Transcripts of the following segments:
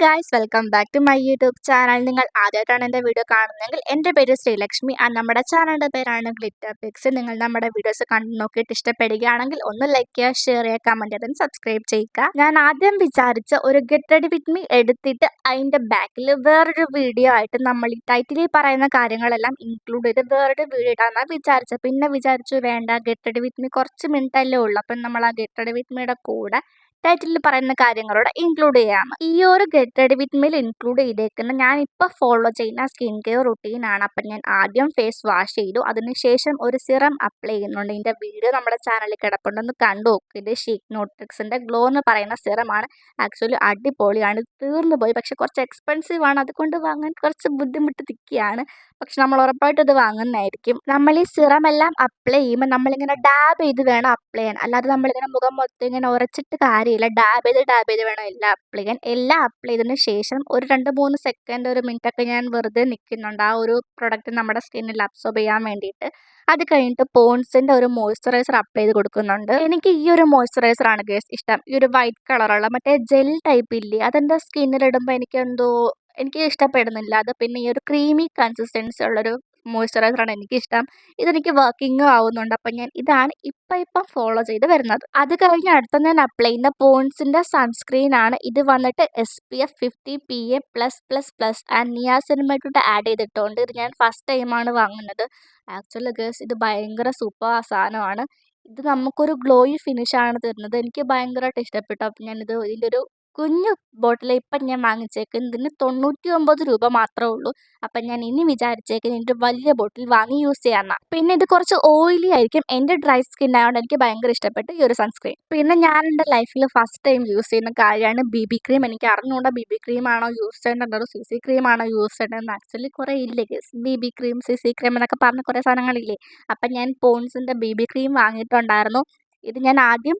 Guys, welcome back to my YouTube channel. നിങ്ങൾ ആദ്യമായിട്ടാണ് എൻ്റെ വീഡിയോ കാണുന്നതെങ്കിൽ എൻ്റെ പേര് ശ്രീലക്ഷ്മി. നമ്മുടെ ചാനലിൻ്റെ പേരാണ് ഗ്ലിറ്റർ പിക്സ്. നിങ്ങൾ നമ്മുടെ വീഡിയോസ് കണ്ടു നോക്കിയിട്ട് ഇഷ്ടപ്പെടുകയാണെങ്കിൽ ഒന്ന് ലൈക്ക് ചെയ്യുക, ഷെയർ ചെയ്യുക, കമൻറ്റ് ചെയ്ത് സബ്സ്ക്രൈബ് ചെയ്യുക. ഞാൻ ആദ്യം വിചാരിച്ച ഒരു ഗെറ്റ് റെഡി വിത്ത് മീ എടുത്തിട്ട് അതിൻ്റെ ബാക്കിൽ വേറൊരു വീഡിയോ ആയിട്ട് നമ്മൾ ഈ ടൈറ്റിലിൽ പറയുന്ന കാര്യങ്ങളെല്ലാം ഇൻക്ലൂഡ് ചെയ്ത് വേറൊരു വീഡിയോ ഇടാമെന്നാണ് വിചാരിച്ചത്. പിന്നെ വിചാരിച്ചു വേണ്ട, ഗെറ്റ് റെഡി വിത്ത് മീ കുറച്ച് മിനിറ്റല്ലേ ഉള്ളൂ, അപ്പം നമ്മൾ ആ ഗെറ്റ് റെഡി വിത്ത് മീയുടെ കൂടെ ടൈറ്റിലിൽ പറയുന്ന കാര്യങ്ങളോട് ഇൻക്ലൂഡ് ചെയ്യാം. ഈ ഒരു get ready with meal include ചെയ്തേക്കുന്ന ഞാനിപ്പോൾ ഫോളോ ചെയ്യുന്ന സ്കിൻ കെയർ റുട്ടീനാണ്. അപ്പം ഞാൻ ആദ്യം ഫേസ് വാഷ് ചെയ്തു, അതിനുശേഷം ഒരു സിറം അപ്ലൈ ചെയ്യുന്നുണ്ട്. ഇതിൻ്റെ വീഡിയോ നമ്മുടെ ചാനലിൽ കിടപ്പുണ്ടെന്ന് കണ്ടു നോക്കും. ഇത് ഷീക്ക് ന്യൂട്രിക്സിൻ്റെ ഗ്ലോ എന്ന് പറയുന്ന സിറമാണ്. ആക്ച്വലി അടിപൊളിയാണ്. തീർന്നു പോയി, പക്ഷെ കുറച്ച് എക്സ്പെൻസീവ് ആണ്, അതുകൊണ്ട് വാങ്ങാൻ കുറച്ച് ബുദ്ധിമുട്ട് തിക്കിയാണ്. പക്ഷെ നമ്മൾ ഉറപ്പായിട്ടും ഇത് വാങ്ങുന്നതായിരിക്കും. നമ്മൾ ഈ സിറം എല്ലാം അപ്ലൈ ചെയ്യുമ്പോൾ നമ്മളിങ്ങനെ ഡാബ് ചെയ്ത് വേണം അപ്ലൈ ചെയ്യാൻ, അല്ലാതെ നമ്മളിങ്ങനെ മുഖം മൊത്തം ഇങ്ങനെ ഉരച്ചിട്ട് കാര്യമില്ല. ഡാബ് ചെയ്ത് വേണം എല്ലാം അപ്ലൈ ചെയ്യാൻ. എല്ലാം അപ്ലൈ ചെയ്തതിന് ശേഷം ഒരു 2-3 സെക്കൻഡ്, ഒരു മിനിറ്റൊക്കെ ഞാൻ വെറുതെ നിൽക്കുന്നുണ്ട്, ആ ഒരു പ്രൊഡക്റ്റ് നമ്മുടെ സ്കിന്നിൽ അബ്സോർബ് ചെയ്യാൻ വേണ്ടിയിട്ട്. അത് കഴിഞ്ഞിട്ട് പോൺസിൻ്റെ ഒരു മോയ്സ്ചറൈസർ അപ്ലൈ ചെയ്ത് കൊടുക്കുന്നുണ്ട്. എനിക്ക് ഈ ഒരു മോയ്സ്ചറൈസറാണ് ഗേസ് ഇഷ്ടം. ഈ ഒരു വൈറ്റ് കളറുള്ള മറ്റേ ജെൽ ടൈപ്പ് ഇല്ലേ, അതെൻ്റെ സ്കിന്നിലിടുമ്പോൾ എനിക്ക് ഇഷ്ടപ്പെടുന്നില്ല അത്. പിന്നെ ഈ ഒരു ക്രീമി കൺസിസ്റ്റൻസി ഉള്ളൊരു മോയ്സ്ചറൈസറാണ് എനിക്കിഷ്ടം. ഇതെനിക്ക് വർക്കിങ്ങും ആവുന്നുണ്ട്. അപ്പം ഞാൻ ഇതാണ് ഇപ്പം ഫോളോ ചെയ്ത് വരുന്നത്. അത് കഴിഞ്ഞ് അടുത്ത ഞാൻ അപ്ലൈ ചെയ്യുന്ന പോൺസിൻ്റെ സൺസ്ക്രീനാണ്. ഇത് വന്നിട്ട് SPF 50 PA+++ and niacinamide add ചെയ്തിട്ടുണ്ട്. ഇത് ഞാൻ ഫസ്റ്റ് ടൈമാണ് വാങ്ങുന്നത്. ആക്ച്വലി ഗേസ്, ഇത് ഭയങ്കര സൂപ്പർ സാധനമാണ്. ഇത് നമുക്കൊരു ഗ്ലോയി ഫിനിഷാണ് തരുന്നത്. എനിക്ക് ഭയങ്കരമായിട്ട് ഇഷ്ടപ്പെട്ടു. അപ്പം ഞാനിത് ഇതിൻ്റെ ഒരു കുഞ്ഞു ബോട്ടിൽ ഇപ്പം ഞാൻ വാങ്ങിച്ചേക്കുന്നത്. ഇതിന് 99 രൂപ മാത്രമേ ഉള്ളൂ. അപ്പം ഞാൻ ഇനി വിചാരിച്ചേക്കുന്നത് ഇതിൻ്റെ വലിയ ബോട്ടിൽ വാങ്ങി യൂസ് ചെയ്യാമെന്നാണ്. പിന്നെ ഇത് കുറച്ച് ഓയിലി ആയിരിക്കും. എൻ്റെ ഡ്രൈ സ്കിൻ ആയതുകൊണ്ട് എനിക്ക് ഭയങ്കര ഇഷ്ടപ്പെട്ടു ഈ ഒരു സൺസ്ക്രീൻ. പിന്നെ ഞാൻ എൻ്റെ ലൈഫിൽ ഫസ്റ്റ് ടൈം യൂസ് ചെയ്യുന്ന കാര്യമാണ് BB ക്രീം. എനിക്ക് അറിഞ്ഞുകൂടാ BB ക്രീമാണോ യൂസ് ചെയ്യേണ്ടത്, അതോ CC ക്രീമാണോ യൂസ് ചെയ്യേണ്ടതെന്ന്. ആക്ച്വലി കുറേ ഇല്ലേ BB ക്രീം, CC ക്രീം എന്നൊക്കെ പറഞ്ഞ് കുറേ സാധനങ്ങളില്ലേ. അപ്പം ഞാൻ പോൺസിൻ്റെ BB ക്രീം വാങ്ങിയിട്ടുണ്ടായിരുന്നു. ഇത് ഞാൻ ആദ്യം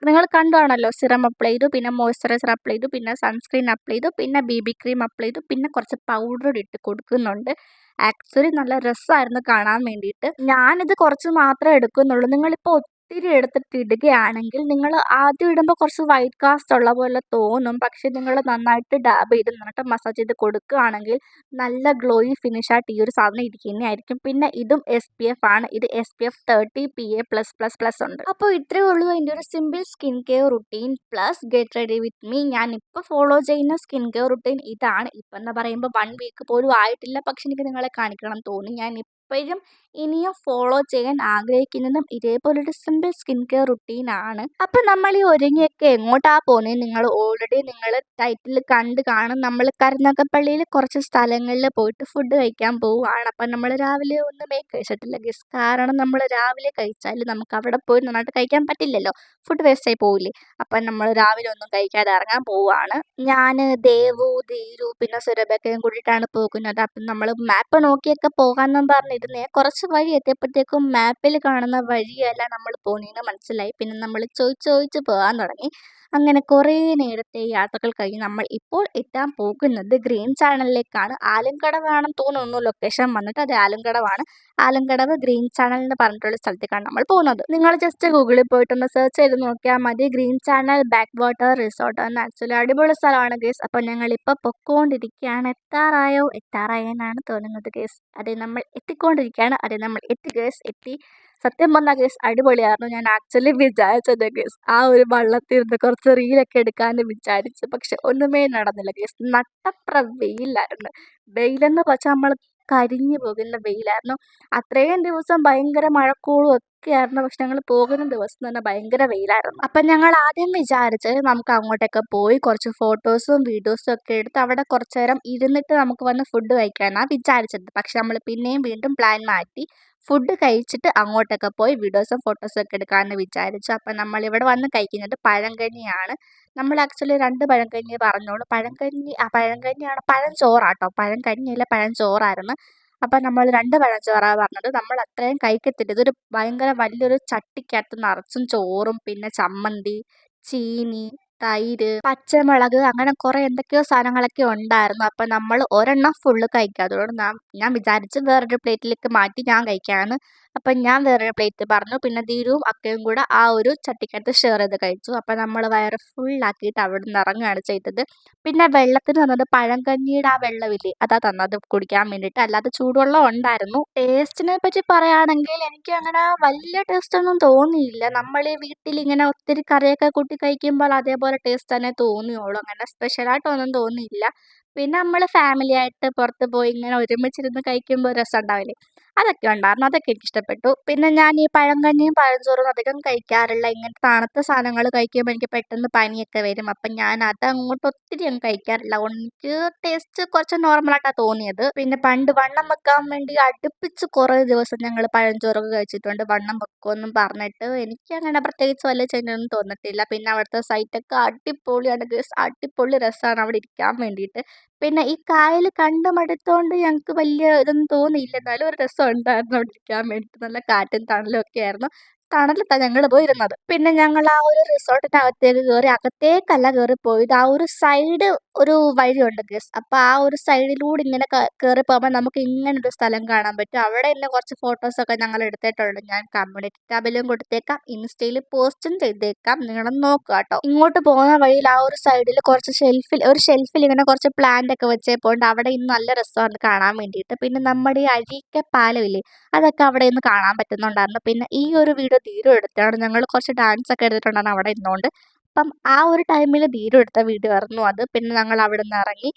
നിങ്ങൾ കണ്ടുവാണല്ലോ, സിറം അപ്ലൈ ചെയ്തു, പിന്നെ മോയ്സ്ചറൈസർ അപ്ലൈ ചെയ്തു, പിന്നെ സൺസ്ക്രീൻ അപ്ലൈ ചെയ്തു, പിന്നെ BB ക്രീം അപ്ലൈ ചെയ്തു, പിന്നെ കുറച്ച് പൗഡർ ഇട്ട് കൊടുക്കുന്നുണ്ട്. ആക്ച്വലി നല്ല രസമായിരുന്നു കാണാൻ വേണ്ടിയിട്ട്. ഞാനിത് കുറച്ച് മാത്രമേ എടുക്കുന്നുള്ളൂ. നിങ്ങളിപ്പോൾ ഒത്തിരി എടുത്തിട്ട് ഇടുകയാണെങ്കിൽ നിങ്ങൾ ആദ്യം ഇടുമ്പോൾ കുറച്ച് വൈറ്റ് കാസ്റ്റ് ഉള്ള പോലെ തോന്നും. പക്ഷെ നിങ്ങൾ നന്നായിട്ട് ഡാബ് ചെയ്ത് നന്നായിട്ട് മസാജ് ചെയ്ത് കൊടുക്കുകയാണെങ്കിൽ നല്ല ഗ്ലോയി ഫിനിഷായിട്ട് ഈ ഒരു സാധനം ഇരിക്കുന്നതായിരിക്കും. പിന്നെ ഇതും SPF ആണ്. ഇത് SPF 30 PA+++ ഉണ്ട്. അപ്പോൾ ഇത്രയേ ഉള്ളൂ എൻ്റെ ഒരു simple skin care routine plus get ready with me. ഞാനിപ്പോൾ ഫോളോ ചെയ്യുന്ന സ്കിൻ കെയർ റുട്ടീൻ ഇതാണ്. ഇപ്പം എന്ന് പറയുമ്പോൾ 1 വീക്ക് പോലും ആയിട്ടില്ല, പക്ഷെ എനിക്ക് നിങ്ങളെ കാണിക്കണം തോന്നി. ഞാൻ ഇപ്പോഴും ഇനിയും ഫോളോ ചെയ്യാൻ ആഗ്രഹിക്കുന്നതും ഇതേപോലൊരു സിമ്പിൾ സ്കിൻ കെയർ റുട്ടീനാണ്. അപ്പം നമ്മൾ ഈ ഒരുങ്ങിയൊക്കെ എങ്ങോട്ടാ പോകുന്നത്? നിങ്ങൾ ടൈറ്റിൽ കണ്ട് കാണും. നമ്മൾ കരുനാഗപ്പള്ളിയിൽ കുറച്ച് സ്ഥലങ്ങളിൽ പോയിട്ട് ഫുഡ് കഴിക്കാൻ പോവുകയാണ്. അപ്പം നമ്മൾ രാവിലെ ഒന്നുമേ കഴിച്ചിട്ടില്ല ഗസ്. കാരണം നമ്മൾ രാവിലെ കഴിച്ചാൽ നമുക്ക് അവിടെ പോയി നന്നായിട്ട് കഴിക്കാൻ പറ്റില്ലല്ലോ, ഫുഡ് വേസ്റ്റായി പോവില്ലേ. അപ്പം നമ്മൾ രാവിലെ ഒന്നും കഴിക്കാതെ ഇറങ്ങാൻ പോവുകയാണ്. ഞാൻ, ദേവു, ധീരു പിന്നെ സുരഭക്കയും കൂടിയിട്ടാണ് പോകുന്നത്. അപ്പം നമ്മൾ മാപ്പ് നോക്കിയൊക്കെ പോകാമെന്നും പറഞ്ഞിരുന്നേ. കുറച്ച് വഴി എത്തിയപ്പോഴത്തേക്കും മാപ്പിൽ കാണുന്ന വഴിയല്ല നമ്മൾ പോകുന്നതെന്ന് മനസ്സിലായി. പിന്നെ നമ്മൾ ചോദിച്ച് പോകാൻ തുടങ്ങി. അങ്ങനെ കുറേ നേരത്തെ യാത്രകൾ കഴിഞ്ഞ് നമ്മൾ ഇപ്പോൾ എത്താൻ പോകുന്നത് ഗ്രീൻ ചാനലിലേക്കാണ്. ആലങ്കടവാണെന്ന് തോന്നുന്നു ലൊക്കേഷൻ വന്നിട്ട്. അത് ആലങ്കടവ് ഗ്രീൻ ചാനൽ എന്ന് പറഞ്ഞിട്ടുള്ള സ്ഥലത്തേക്കാണ് നമ്മൾ പോകുന്നത്. നിങ്ങൾ ജസ്റ്റ് ഗൂഗിളിൽ പോയിട്ടൊന്ന് സെർച്ച് ചെയ്ത് നോക്കിയാൽ മതി, green channel back water resort എന്ന്. ആക്ച്വലി അടിപൊളി സ്ഥലമാണ് ഗേസ്. അപ്പോൾ ഞങ്ങളിപ്പോൾ പൊക്കോണ്ടിരിക്കുകയാണ്. എത്താറായെന്നാണ് തോന്നുന്നത് ഗേസ്. അതെ, നമ്മൾ എത്തിക്കൊണ്ടിരിക്കുകയാണ്. അതെ, നമ്മൾ എത്തി ഗേസ്, എത്തി. സത്യം പറഞ്ഞാൽ ഗേസ് അടിപൊളിയായിരുന്നു. ഞാൻ ആക്ച്വലി വിചാരിച്ചത് ഗേസ് ആ ഒരു വള്ളത്തിൽ ഇരുന്ന് കുറച്ച് റീലൊക്കെ എടുക്കാമെന്ന് വിചാരിച്ചു. പക്ഷെ ഒന്നുമേ നടന്നില്ല ഗേസ്. നട്ടപ്ര വെയിലായിരുന്നു. വെയിലെന്ന് വെച്ചാൽ നമ്മൾ കരിഞ്ഞു പോകുന്ന വെയിലായിരുന്നു. അത്രയും ദിവസം ഭയങ്കര മഴക്കോളും ഒക്കെയായിരുന്നു. പക്ഷെ ഞങ്ങൾ പോകുന്ന ദിവസം തന്നെ ഭയങ്കര വെയിലായിരുന്നു. അപ്പം ഞങ്ങൾ ആദ്യം വിചാരിച്ചത് നമുക്ക് അങ്ങോട്ടൊക്കെ പോയി കുറച്ച് ഫോട്ടോസും വീഡിയോസും ഒക്കെ എടുത്ത് അവിടെ കുറച്ച് നേരം ഇരുന്നിട്ട് നമുക്ക് വന്ന് ഫുഡ് കഴിക്കാനാണ് വിചാരിച്ചത്. പക്ഷെ നമ്മൾ പിന്നെയും വീണ്ടും പ്ലാൻ മാറ്റി ഫുഡ് കഴിച്ചിട്ട് അങ്ങോട്ടൊക്കെ പോയി വീഡിയോസും ഫോട്ടോസും ഒക്കെ എടുക്കാമെന്ന് വിചാരിച്ചു. അപ്പം നമ്മളിവിടെ വന്ന് കഴിക്കുന്നത് പഴങ്കഞ്ഞിയാണ്. നമ്മൾ ആക്ച്വലി 2 പഴങ്കഞ്ഞി പറഞ്ഞോളൂ. പഴങ്കഞ്ഞിയാണ്, പഴഞ്ചോറാട്ടോ, പഴങ്കഞ്ഞിയല്ല പഴഞ്ചോറായിരുന്നു. അപ്പം നമ്മൾ 2 പഴഞ്ചോറാണ് പറഞ്ഞത്. നമ്മൾ അത്രയും കഴിക്കത്തില്ല. ഇതൊരു ഭയങ്കര വലിയൊരു ചട്ടിക്കകത്ത് നിറച്ചും ചോറും പിന്നെ ചമ്മന്തി, ചീനി, തൈര്, പച്ചമുളക്, അങ്ങനെ കുറേ എന്തൊക്കെയോ സാധനങ്ങളൊക്കെ ഉണ്ടായിരുന്നു. അപ്പം നമ്മൾ ഒരെണ്ണം ഫുള്ള് കഴിക്കാത്തതുകൊണ്ട് ഞാൻ വിചാരിച്ച് വേറൊരു പ്ലേറ്റിലേക്ക് മാറ്റി ഞാൻ കഴിക്കാമെന്ന്. അപ്പം ഞാൻ വേറൊരു പ്ലേറ്റ് പറഞ്ഞു. പിന്നെ ധീരുവും അക്കയും കൂടെ ആ ഒരു ചട്ടിക്കകത്ത് ഷെയർ ചെയ്ത് കഴിച്ചു. അപ്പം നമ്മൾ വയറ് ഫുള്ളാക്കിയിട്ട് അവിടുന്ന് ഇറങ്ങുകയാണ് ചെയ്തത്. പിന്നെ വെള്ളത്തിന് തന്നത് പഴങ്കഞ്ഞിയുടെ ആ വെള്ളമില്ലേ അതാ തന്നത് കുടിക്കാൻ വേണ്ടിയിട്ട്. അല്ലാതെ ചൂടുവെള്ളം ഉണ്ടായിരുന്നു. ടേസ്റ്റിനെ പറ്റി പറയുകയാണെങ്കിൽ എനിക്ക് അങ്ങനെ വലിയ ടേസ്റ്റൊന്നും തോന്നിയില്ല. നമ്മൾ ഈ വീട്ടിലിങ്ങനെ ഒത്തിരി കറിയൊക്കെ കൂട്ടി കഴിക്കുമ്പോൾ അതേപോലെ ടേസ്റ്റ് തന്നെ തോന്നിയുള്ളൂ. അങ്ങനെ സ്പെഷ്യലായിട്ടൊന്നും തോന്നിയില്ല. പിന്നെ നമ്മൾ ഫാമിലിയായിട്ട് പുറത്ത് പോയി ഇങ്ങനെ ഒരുമിച്ചിരുന്ന് കഴിക്കുമ്പോൾ രസമുണ്ടാവില്ലേ? അതൊക്കെ ഉണ്ടായിരുന്നു. അതൊക്കെ എനിക്കിഷ്ടപ്പെട്ടു. പിന്നെ ഞാൻ ഈ പഴങ്കഞ്ഞിയും പഴഞ്ചോറും അധികം കഴിക്കാറില്ല. ഇങ്ങനത്തെ തണുത്ത സാധനങ്ങൾ കഴിക്കുമ്പോൾ എനിക്ക് പെട്ടെന്ന് പനിയൊക്കെ വരും. അപ്പം ഞാൻ അതങ്ങോട്ട് ഒത്തിരി അങ്ങ് കഴിക്കാറില്ല. എനിക്ക് ടേസ്റ്റ് കുറച്ച് നോർമലായിട്ടാണ് തോന്നിയത്. പിന്നെ പണ്ട് വണ്ണം വെക്കാൻ വേണ്ടി അടുപ്പിച്ച് കുറേ ദിവസം ഞങ്ങൾ പഴഞ്ചോറൊക്കെ കഴിച്ചിട്ടുണ്ട്. വണ്ണം വെക്കുമെന്നും പറഞ്ഞിട്ട്. എനിക്കങ്ങനെ പ്രത്യേകിച്ച് വലിയ ചേഞ്ചൊന്നും തോന്നിയിട്ടില്ല. പിന്നെ അവിടുത്തെ സൈറ്റൊക്കെ അടിപൊളിയാണ് ഗയ്സ്. അടിപൊളി രസമാണ് അവിടെ ഇരിക്കാൻ വേണ്ടിയിട്ട്. പിന്നെ ഈ കായൽ കണ്ട് മടുത്തോണ്ട് ഞങ്ങക്ക് വലിയ ഇതൊന്നും തോന്നിയില്ല. എന്നാലും ഒരു രസം ഉണ്ടായിരുന്നു അവിടെ ഇരിക്കാൻ വേണ്ടിയിട്ട്. നല്ല കാറ്റും തണലും ഒക്കെ ആയിരുന്നു. തണലത്താ ഞങ്ങള് പോയി ഇരുന്നത്. പിന്നെ ഞങ്ങൾ ആ ഒരു റിസോർട്ടിനകത്തേക്ക് കേറി. അകത്തേക്കല്ല കേറിപ്പോയത്. ആ ഒരു സൈഡ് ഒരു വഴിയുണ്ട് ഗയ്സ്. അപ്പൊ ആ ഒരു സൈഡിലൂടെ ഇങ്ങനെ കേറി പോകുമ്പോൾ നമുക്ക് ഇങ്ങനൊരു സ്ഥലം കാണാൻ പറ്റും. അവിടെ തന്നെ കുറച്ച് ഫോട്ടോസൊക്കെ ഞങ്ങൾ എടുത്തിട്ടുണ്ട്. ഞാൻ കമ്മ്യൂണിറ്റി ടാബിലും കൊടുത്തേക്കാം. ഇൻസ്റ്റയിൽ പോസ്റ്റും ചെയ്തേക്കാം. നിങ്ങളൊന്ന് നോക്കുക കേട്ടോ. ഇങ്ങോട്ട് പോകുന്ന വഴിയിൽ ആ ഒരു സൈഡിൽ കുറച്ച് ഷെൽഫിൽ ഇങ്ങനെ കുറച്ച് പ്ലാന്റ് ഒക്കെ വെച്ചേപ്പോണ്ട് അവിടെ ഇന്ന് നല്ല രസമാണ് കാണാൻ വേണ്ടിയിട്ട്. പിന്നെ നമ്മുടെ ഈ അഴീക്ക പാലമില്ലേ അതൊക്കെ അവിടെ നിന്ന് കാണാൻ പറ്റുന്നുണ്ടായിരുന്നു. പിന്നെ ഈ ഒരു വീഡിയോ ധീരു എടുത്തതാണ്. ഞങ്ങൾ കുറച്ച് ഡാൻസ് ഒക്കെ എടുത്തിട്ടുണ്ടായിരുന്നു അവിടെ ഇരുന്നുകൊണ്ട്. അപ്പം ആ ഒരു ടൈമിൽ ധീരു എടുത്ത വീഡിയോ ആയിരുന്നു അത്. പിന്നെ ഞങ്ങൾ അവിടുന്ന് ഇറങ്ങി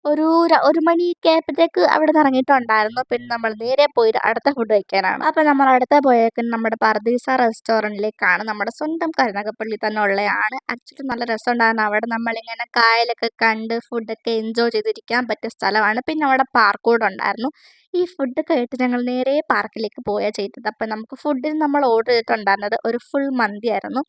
ഒരു മണിയൊക്കെ ആയപ്പോഴത്തേക്ക് അവിടുന്ന് ഇറങ്ങിയിട്ടുണ്ടായിരുന്നു. പിന്നെ നമ്മൾ നേരെ പോയി അടുത്ത ഫുഡ് കഴിക്കാനാണ്. അപ്പം നമ്മൾ അടുത്ത പോയേക്കുന്നത് നമ്മുടെ പർദീസ റെസ്റ്റോറൻറ്റിലേക്കാണ്. നമ്മുടെ സ്വന്തം കരുനാഗപ്പള്ളി തന്നെ ഉള്ളതാണ്. ആക്ച്വലി നല്ല രസമുണ്ടായിരുന്നു. അവിടെ നമ്മളിങ്ങനെ കായലൊക്കെ കണ്ട് ഫുഡൊക്കെ എൻജോയ് ചെയ്തിരിക്കാൻ പറ്റിയ സ്ഥലമാണ്. പിന്നെ അവിടെ പാർക്ക് കൂടെ ഉണ്ടായിരുന്നു. ഈ ഫുഡ് കഴിച്ചിട്ട് ഞങ്ങൾ നേരെ പാർക്കിലേക്ക് പോവുകയാണ് ചെയ്തത്. അപ്പം നമുക്ക് ഫുഡിന് നമ്മൾ ഓർഡർ ചെയ്തിട്ടുണ്ടായിരുന്നത് ഒരു ഫുൾ മന്തിയായിരുന്നു.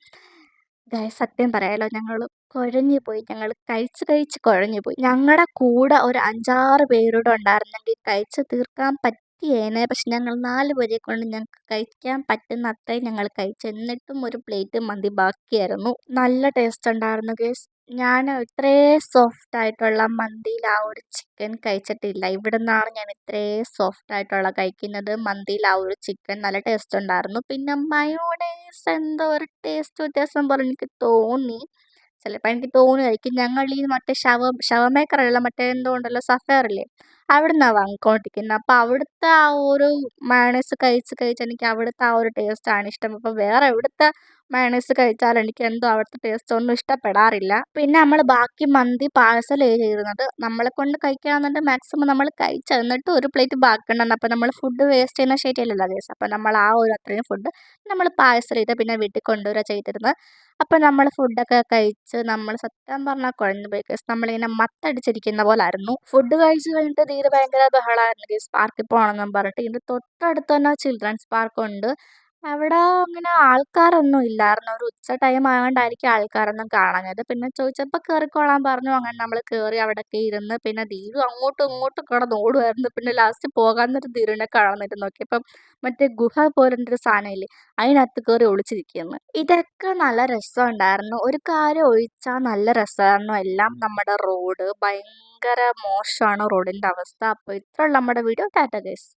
ഗായ്സ് സത്യം പറയാലോ ഞങ്ങൾ കുഴഞ്ഞു പോയി. ഞങ്ങൾ കഴിച്ച് കഴിച്ച് കുഴഞ്ഞു പോയി. ഞങ്ങളുടെ കൂടെ ഒരു 5, 6 പേരൂടെ ഉണ്ടായിരുന്നെങ്കിൽ കഴിച്ച് തീർക്കാൻ പറ്റിയേനെ. പക്ഷെ ഞങ്ങൾ 4 പേരെ കൊണ്ട് ഞങ്ങൾക്ക് കഴിക്കാൻ പറ്റുന്ന അത്രയും ഞങ്ങൾ കഴിച്ചു. എന്നിട്ടും ഒരു പ്ലേറ്റ് മന്തി ബാക്കിയായിരുന്നു. നല്ല ടേസ്റ്റ് ഉണ്ടായിരുന്നു ഗയ്സ്. ഞാൻ ഇത്രയും സോഫ്റ്റ് ആയിട്ടുള്ള മന്തിയിൽ ആ ഒരു ചിക്കൻ കഴിച്ചിട്ടില്ല. ഇവിടുന്നാണ് ഞാൻ ഇത്രയും സോഫ്റ്റ് ആയിട്ടുള്ള കഴിക്കുന്നത്. മന്തിയിൽ ആ ഒരു ചിക്കൻ നല്ല ടേസ്റ്റ് ഉണ്ടായിരുന്നു. പിന്നെ മയോണൈസ് എന്തോ ഒരു ടേസ്റ്റ് വ്യത്യാസം പോലെ എനിക്ക് തോന്നി. ചിലപ്പോൾ എനിക്ക് തോന്നുമായിരിക്കും. ഞങ്ങൾ ഈ മറ്റേ ഷവർമേക്കറുള്ള മറ്റേ എന്തോ ഉണ്ടല്ലോ സഫയറില്ലേ അവിടുന്നാണ് വാങ്ങിക്കൊണ്ടിരിക്കുന്നത്. അപ്പോൾ അവിടുത്തെ ആ ഒരു മയോണൈസ് കഴിച്ച് കഴിച്ച് എനിക്ക് അവിടുത്തെ ആ ഒരു ടേസ്റ്റാണ് ഇഷ്ടം. അപ്പോൾ വേറെ എവിടുത്തെ മയോണൈസ് കഴിച്ചാലും എനിക്ക് എന്തോ അവിടുത്തെ ടേസ്റ്റ് ഒന്നും ഇഷ്ടപ്പെടാറില്ല. പിന്നെ നമ്മൾ ബാക്കി മന്തി പാഴ്സൽ ചെയ്തിരുന്നത് നമ്മളെ കൊണ്ട് കഴിക്കാമെന്നുണ്ടെങ്കിൽ മാക്സിമം നമ്മൾ കഴിച്ച് എന്നിട്ട് ഒരു പ്ലേറ്റ് ബാക്കിയുണ്ടെന്ന്. അപ്പോൾ നമ്മൾ ഫുഡ് വേസ്റ്റ് ചെയ്യുന്നത് ശരിയല്ലല്ലോ ഗയ്സ്. അപ്പോൾ നമ്മൾ ആ ഒരു അത്രയും ഫുഡ് നമ്മൾ പാഴ്സൽ ചെയ്ത് പിന്നെ വീട്ടിൽ കൊണ്ടുവരിക ചെയ്തിരുന്നത്. അപ്പോൾ നമ്മൾ ഫുഡൊക്കെ കഴിച്ച് നമ്മൾ സത്യം പറഞ്ഞാൽ കുഴഞ്ഞു പോയി ഗയ്സ്. നമ്മളിങ്ങനെ മത്തടിച്ചിരിക്കുന്ന പോലായിരുന്നു. ഫുഡ് കഴിച്ച് കഴിഞ്ഞിട്ട് ധീര ഭയങ്കര ബഹളമായിരുന്നു ഗയ്സ്. പാർക്കിൽ പോകണമെന്നും പറഞ്ഞിട്ട്. ഇതിൻ്റെ തൊട്ടടുത്ത് തന്നെ ചിൽഡ്രൻസ് പാർക്കുണ്ട്. അവിടെ അങ്ങനെ ആൾക്കാരൊന്നും ഇല്ലായിരുന്നു. ഒരു ഉച്ച ടൈം ആയതുകൊണ്ടായിരിക്കും ആൾക്കാരൊന്നും കാണാഞ്ഞത്. പിന്നെ ചോദിച്ചപ്പോൾ കയറിക്കോളാൻ പറഞ്ഞു. അങ്ങനെ നമ്മൾ കയറി അവിടെയൊക്കെ ഇരുന്ന് പിന്നെ ധീരു അങ്ങോട്ടും ഇങ്ങോട്ടും കിടന്ന് ഓടുമായിരുന്നു. പിന്നെ ലാസ്റ്റ് പോകാൻ നേരം ധീരുവിനെ കാണുന്നിട്ട് നോക്കിയപ്പം മറ്റേ ഗുഹ പോലുള്ളൊരു സാധനമില്ലേ അതിനകത്ത് കയറി ഒളിച്ചിരിക്കുന്നു. ഇതൊക്കെ നല്ല രസമുണ്ടായിരുന്നു. ഒരു കാര്യം ഒഴിച്ചാൽ നല്ല രസമായിരുന്നു എല്ലാം. നമ്മുടെ റോഡ് ഭയങ്കര മോശമാണ് റോഡിൻ്റെ അവസ്ഥ. അപ്പോൾ ഇത്രയുള്ള നമ്മുടെ വീഡിയോ. ടാറ്റ ഗൈസ്.